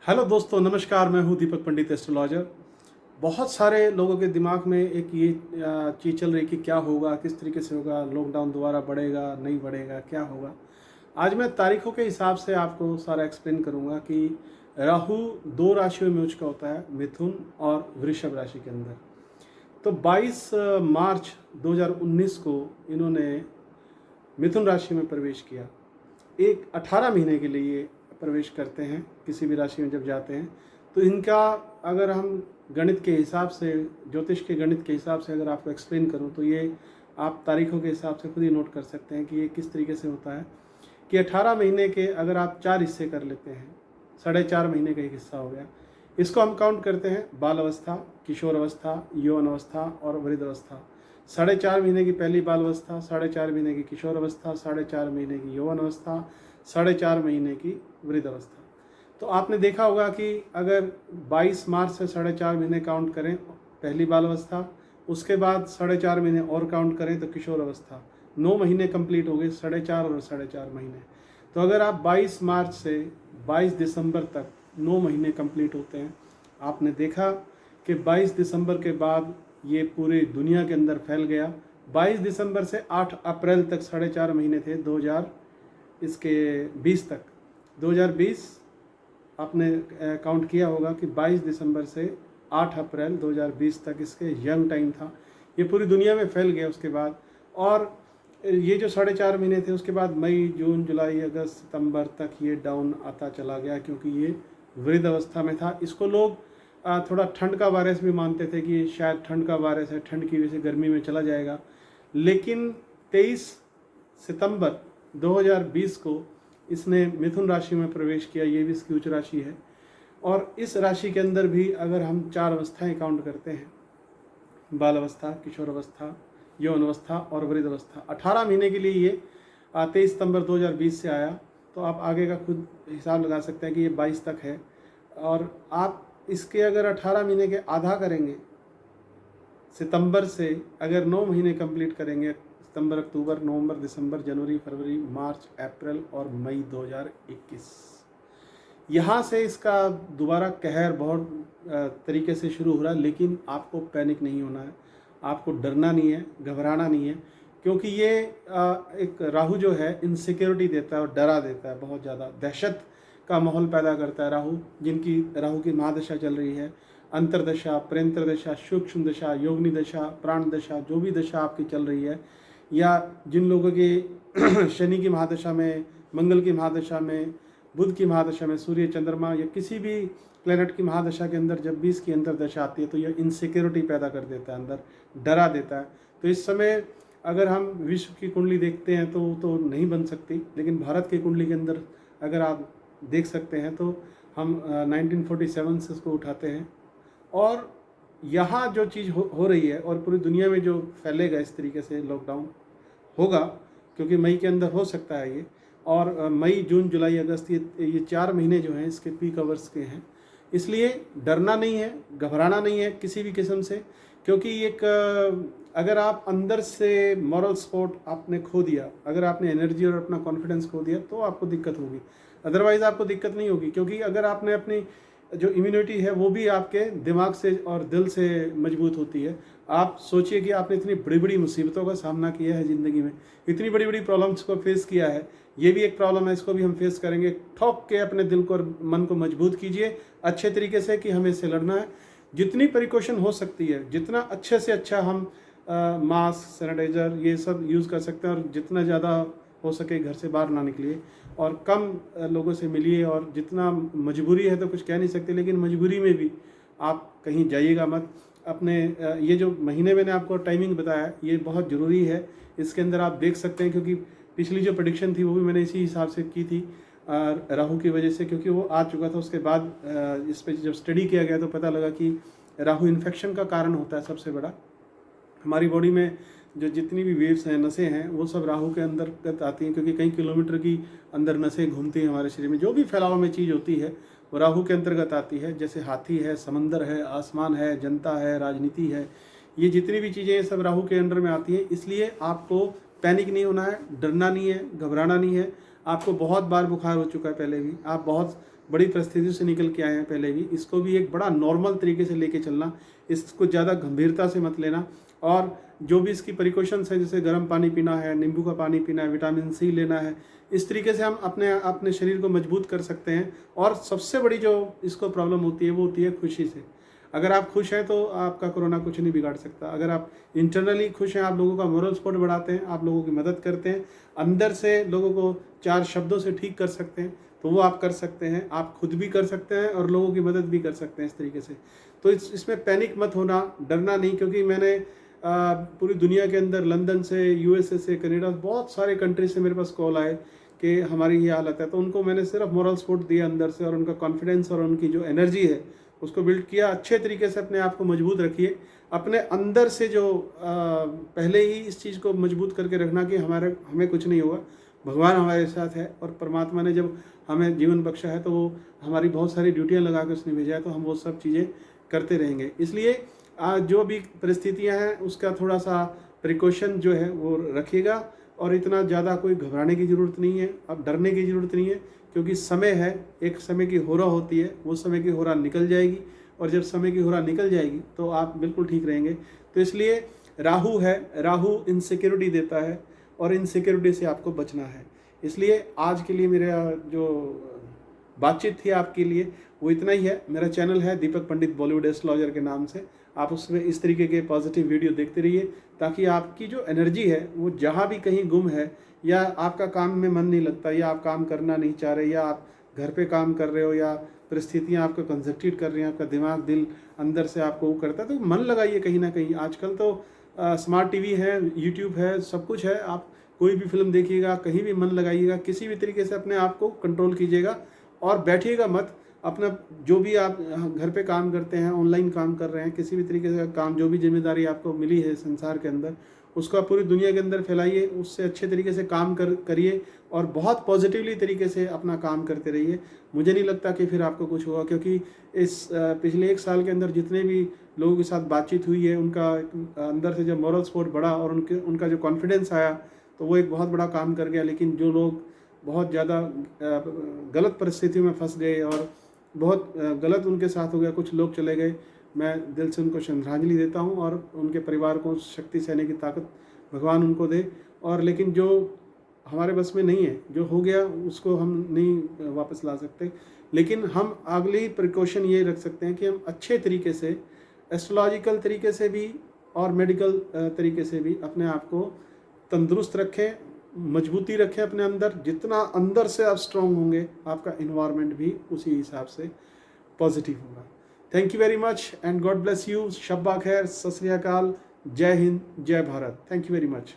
Hello दोस्तों, नमस्कार। मैं हूं दीपक पंडित, एस्ट्रोलॉजर। बहुत सारे लोगों के दिमाग में एक ये चीज़ चल रही कि क्या होगा, किस तरीके से होगा, लॉकडाउन दोबारा बढ़ेगा नहीं बढ़ेगा, क्या होगा। आज मैं तारीखों के हिसाब से आपको सारा एक्सप्लेन करूंगा कि राहु दो राशियों में उचका होता है, मिथुन और वृषभ राशि के अंदर। तो 22 मार्च 2019 को इन्होंने मिथुन राशि में प्रवेश किया। एक 18 महीने के लिए प्रवेश करते हैं किसी भी राशि में जब जाते हैं। तो इनका अगर हम गणित के हिसाब से, ज्योतिष के गणित के हिसाब से अगर आपको एक्सप्लेन करूं तो ये आप तारीखों के हिसाब से खुद ही नोट कर सकते हैं कि ये किस तरीके से होता है कि 18 महीने के अगर आप 4 हिस्से कर लेते हैं, 4.5 महीने का एक हिस्सा हो गया। इसको हम काउंट करते हैं बाल अवस्था, किशोर अवस्था, यौवन अवस्था और वृद्ध अवस्था। 4.5 महीने की पहली बाल अवस्था, 4.5 महीने की किशोर अवस्था, 4.5 महीने की यौवन अवस्था, 4.5 महीने की वृद्ध अवस्था। तो आपने देखा होगा कि अगर 22 मार्च से 4.5 महीने काउंट करें पहली बाल अवस्था, उसके बाद 4.5 महीने और काउंट करें तो किशोर अवस्था, 9 महीने कंप्लीट हो गए, 4.5 और 4.5 महीने। तो अगर आप 22 मार्च से 22 दिसंबर तक 9 महीने कंप्लीट होते हैं। आपने देखा कि 22 दिसंबर के बाद ये पूरी दुनिया के अंदर फैल गया। 22 दिसंबर से 8 अप्रैल तक 4.5 महीने थे, 2020 तक। 2020 आपने काउंट किया होगा कि 22 दिसंबर से 8 अप्रैल 2020 तक इसके यंग टाइम था। ये पूरी दुनिया में फैल गया उसके बाद। और ये जो 4.5 महीने थे, उसके बाद मई, जून, जुलाई, अगस्त, सितंबर तक ये डाउन आता चला गया, क्योंकि ये वृद्ध अवस्था में था। इसको लोग थोड़ा ठंड का वायरस भी मानते थे कि शायद ठंड का वायरस है, ठंड की वजह से गर्मी में चला जाएगा। लेकिन 23 सितंबर 2020 को इसने मिथुन राशि में प्रवेश किया। ये भी इसकी उच्च राशि है। और इस राशि के अंदर भी अगर हम 4 अवस्थाएं काउंट करते हैं, बाल अवस्था, किशोर अवस्था, यौन अवस्था और वृद्ध अवस्था, 18 महीने के लिए ये 23 सितंबर 2020 से आया। तो आप आगे का खुद हिसाब लगा सकते हैं कि ये 22 तक है। और आप इसके अगर 18 महीने के आधा करेंगे, सितंबर से अगर 9 महीने कंप्लीट करेंगे, सितंबर, अक्टूबर, नवंबर, दिसंबर, जनवरी, फरवरी, मार्च, अप्रैल और मई 2021, यहाँ से इसका दोबारा कहर बहुत तरीके से शुरू हो रहा है। लेकिन आपको पैनिक नहीं होना है, आपको डरना नहीं है, घबराना नहीं है, क्योंकि ये एक राहु जो है इनसिक्योरिटी देता है और डरा देता है, बहुत ज़्यादा दहशत का माहौल पैदा करता है। राहु, जिनकी राहु की महादशा चल रही है, अंतरदशा, प्रेंतर दशा, सूक्ष्म दशा, योगिनी दशा, प्राण दशा, जो भी दशा आपकी चल रही है, या जिन लोगों की शनि की महादशा में, मंगल की महादशा में, बुध की महादशा में, सूर्य, चंद्रमा या किसी भी प्लेनेट की महादशा के अंदर जब भी इसकी अंतरदशा आती है तो यह इनसिक्योरिटी पैदा कर देता है, अंदर डरा देता है। तो इस समय अगर हम विश्व की कुंडली देखते हैं तो नहीं बन सकती, लेकिन भारत की कुंडली के अंदर अगर आप देख सकते हैं तो हम 1947 से उसको उठाते हैं। और यहाँ जो चीज़ हो रही है और पूरी दुनिया में जो फैलेगा इस तरीके से लॉकडाउन होगा, क्योंकि मई के अंदर हो सकता है ये। और मई, जून, जुलाई, अगस्त, ये 4 महीने जो हैं इसके पीक आवर्स के हैं। इसलिए डरना नहीं है, घबराना नहीं है किसी भी किस्म से, क्योंकि एक अगर आप अंदर से मॉरल सपोर्ट आपने खो दिया, अगर आपने एनर्जी और अपना कॉन्फिडेंस खो दिया तो आपको दिक्कत होगी। अदरवाइज़ आपको दिक्कत नहीं होगी, क्योंकि अगर आपने अपनी जो इम्यूनिटी है वो भी आपके दिमाग से और दिल से मजबूत होती है। आप सोचिए कि आपने इतनी बड़ी बड़ी मुसीबतों का सामना किया है ज़िंदगी में, इतनी बड़ी बड़ी प्रॉब्लम्स को फेस किया है। ये भी एक प्रॉब्लम है, इसको भी हम फेस करेंगे। ठोक के अपने दिल को और मन को मजबूत कीजिए अच्छे तरीके से कि हमें इससे लड़ना है। जितनी प्रिकॉशन हो सकती है, जितना अच्छे से अच्छा हम मास्क, सैनिटाइज़र ये सब यूज़ कर सकते हैं, और जितना ज़्यादा हो सके घर से बाहर ना निकलिए और कम लोगों से मिलिए। और जितना मजबूरी है तो कुछ कह नहीं सकते, लेकिन मजबूरी में भी आप कहीं जाइएगा मत। अपने ये जो महीने मैंने आपको टाइमिंग बताया ये बहुत ज़रूरी है। इसके अंदर आप देख सकते हैं, क्योंकि पिछली जो प्रेडिक्शन थी वो भी मैंने इसी हिसाब से की थी राहु की वजह से, क्योंकि वो आ चुका था। उसके बाद इस पर जब स्टडी किया गया तो पता लगा कि राहु इन्फेक्शन का कारण होता है सबसे बड़ा। हमारी बॉडी में जो जितनी भी वेव्स हैं, नसें हैं, वो सब राहु के अंतर्गत आती हैं, क्योंकि कई किलोमीटर की अंदर नसें घूमती हैं हमारे शरीर में। जो भी फैलाव में चीज़ होती है वो राहु के अंतर्गत आती है। जैसे हाथी है, समंदर है, आसमान है, जनता है, राजनीति है, ये जितनी भी चीज़ें सब राहु के अंडर में आती हैं। इसलिए आपको पैनिक नहीं होना है, डरना नहीं है, घबराना नहीं है। आपको बहुत बार बुखार हो चुका है पहले भी, आप बहुत बड़ी परिस्थितियों से निकल के आए हैं पहले भी, इसको भी एक बड़ा नॉर्मल तरीके से लेके चलना, इसको ज़्यादा गंभीरता से मत लेना। और जो भी इसकी प्रिकॉशंस है, जैसे गर्म पानी पीना है, नींबू का पानी पीना है, विटामिन सी लेना है, इस तरीके से हम अपने अपने शरीर को मजबूत कर सकते हैं। और सबसे बड़ी जो इसको प्रॉब्लम होती है वो होती है खुशी से। अगर आप खुश हैं तो आपका कोरोना कुछ नहीं बिगाड़ सकता। अगर आप इंटरनली खुश हैं, आप लोगों का मोरल सपोर्ट बढ़ाते हैं, आप लोगों की मदद करते हैं, अंदर से लोगों को 4 शब्दों से ठीक कर सकते हैं, तो वो आप कर सकते हैं। आप खुद भी कर सकते हैं और लोगों की मदद भी कर सकते हैं इस तरीके से। तो इसमें पैनिक मत होना, डरना नहीं, क्योंकि मैंने पूरी दुनिया के अंदर लंदन से, यूएसए से, कनाडा, बहुत सारे कंट्री से मेरे पास कॉल आए कि हमारी ये हालत है। तो उनको मैंने सिर्फ मोरल सपोर्ट दिया अंदर से, और उनका कॉन्फिडेंस और उनकी जो एनर्जी है उसको बिल्ड किया। अच्छे तरीके से अपने आप को मजबूत रखिए, अपने अंदर से जो पहले ही इस चीज़ को मजबूत करके रखना कि हमें कुछ नहीं होगा, भगवान हमारे साथ है, और परमात्मा ने जब हमें जीवन बख्शा है तो वो हमारी बहुत सारी ड्यूटियाँ लगा कर उसने भेजा है, तो हम वो सब चीज़ें करते रहेंगे। इसलिए जो भी परिस्थितियाँ हैं उसका थोड़ा सा प्रिकॉशन जो है वो रखिएगा, और इतना ज़्यादा कोई घबराने की ज़रूरत नहीं है, अब डरने की ज़रूरत नहीं है, क्योंकि समय है, एक समय की होरा होती है, वो समय की होरा निकल जाएगी, और जब समय की होरा निकल जाएगी तो आप बिल्कुल ठीक रहेंगे। तो इसलिए राहु है, राहु इनसिक्योरिटी देता है, और इनसिक्योरिटी से आपको बचना है। इसलिए आज के लिए मेरा जो बातचीत थी आपके लिए वो इतना ही है। मेरा चैनल है दीपक पंडित बॉलीवुड एस्ट्रोलॉजर के नाम से, आप उसमें इस तरीके के पॉजिटिव वीडियो देखते रहिए, ताकि आपकी जो एनर्जी है वो जहाँ भी कहीं गुम है, या आपका काम में मन नहीं लगता, या आप काम करना नहीं चाह रहे, या आप घर पे काम कर रहे हो, या परिस्थितियाँ आपको कंसंट्रेट कर रही हैं, आपका दिमाग दिल अंदर से आपको वो करता है, तो मन लगाइए कहीं ना कहीं। आजकल तो स्मार्ट टीवी है, यूट्यूब है, सब कुछ है, आप कोई भी फिल्म देखिएगा, कहीं भी मन लगाइएगा, किसी भी तरीके से अपने आप को कंट्रोल कीजिएगा, और बैठिएगा मत। अपना जो भी आप घर पे काम करते हैं, ऑनलाइन काम कर रहे हैं, किसी भी तरीके से काम, जो भी जिम्मेदारी आपको मिली है संसार के अंदर, उसको आप पूरी दुनिया के अंदर फैलाइए, उससे अच्छे तरीके से काम करिए, और बहुत पॉजिटिवली तरीके से अपना काम करते रहिए। मुझे नहीं लगता कि फिर आपको कुछ होगा, क्योंकि इस पिछले 1 साल के अंदर जितने भी लोगों के साथ बातचीत हुई है, उनका अंदर से जब मॉरल सपोर्ट बढ़ा और उनका जो कॉन्फिडेंस आया, तो वो एक बहुत बड़ा काम कर गया। लेकिन जो लोग बहुत ज़्यादा गलत परिस्थितियों में फंस गए और बहुत गलत उनके साथ हो गया, कुछ लोग चले गए, मैं दिल से उनको श्रद्धांजलि देता हूँ, और उनके परिवार को शक्ति सहने की ताकत भगवान उनको दे। और लेकिन जो हमारे बस में नहीं है, जो हो गया उसको हम नहीं वापस ला सकते, लेकिन हम अगली प्रिकॉशन ये रख सकते हैं कि हम अच्छे तरीके से, एस्ट्रोलॉजिकल तरीके से भी और मेडिकल तरीके से भी अपने आप को तंदुरुस्त रखें, मजबूती रखें अपने अंदर। जितना अंदर से आप स्ट्रांग होंगे, आपका इन्वायरमेंट भी उसी हिसाब से पॉजिटिव होगा। Thank you very much and god bless you. शब्बा खैर, सत श्री अकाल, जय हिंद, जय Bharat. Thank you very much.